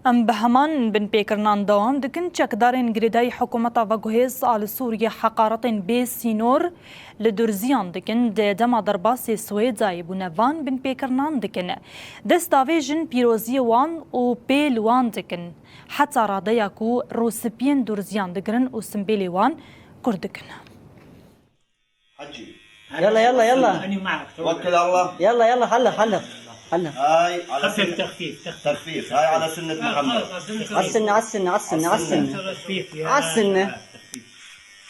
ام بهمان بن بيكرنان دوام دكن چکدارین گریدای حکومت و گهیز آل سوریه حقارتین بی سینور لدرزیان دکن دما درباس سویدای بونوان بن بيكرنان دکن دستاویجن پیروزی وان و پیل وان دکن حتی رادیا کو روسپین درزیان دگرن و سمبیلی وان کردکن. حجي يلا يلا يلا أنا معك توكل على الله. يلا يلا حلق حلق حلق. هاي على خفف تخفيف تخفيف. هاي على سنة محمد. عالسنة عالسنة عالسنة عالسنة عالسنة.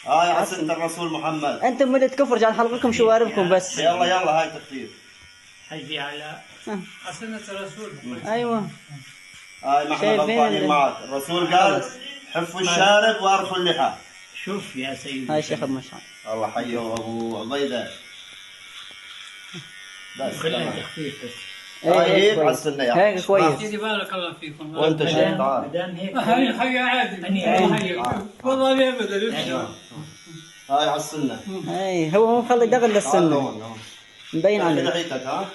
هاي على سنة الرسول محمد. انتم ملة كفر جعل حلقكم شواربكم بس. يلا يلا هاي تخفيف. حجي على سنة الرسول. ايوه. هاي ما احنا غلطانين معك، الرسول قال حفوا الشارب وارخوا اللحى. شوف يا سيدي. هاي شيخ مشعل. الله حيه ابو عبيده. بس خلينا تخفيف بس. هيك على السنة يا هيك كويس. سيدي بارك الله فيكم. وانت شيخ تعال. مدام هيك. هاي عادي. والله ما ابدا. هاي على السنة. اي هو مو مخلي دغل للسنة. مبين عليه. لحيتك ها؟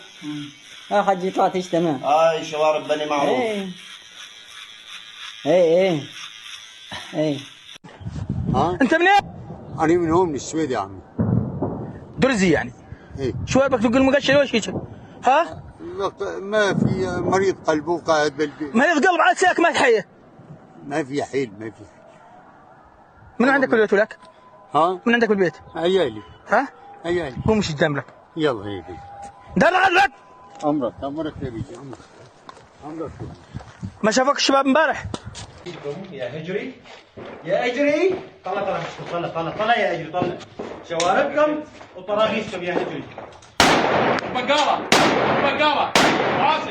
ها حجي طلعت ايش تمام. هاي شوارب بني معروف. اي اي ها؟ انت منين؟ أنا من هون من السويد يا عمي. درزي يعني. إيه. شواربك تقول مقشر وش هيك؟ ها؟ ما في مريض قلبه قاعد بالبيت. مريض قلب على ساك ما تحيه. ما في حيل ما في. من عندك بالبيت ولك؟ ها؟ من عندك بالبيت؟ عيالي. ها؟ عيالي. هو مش قدام لك. يلا هيك. دار عندك. عمرك يا بيجي عمرك. ما شافك الشباب امبارح؟ يا هجري يا اجري طلع طلع يا اجري طلع شواربكم وطراغيشكم يا هجري. بقالة واصل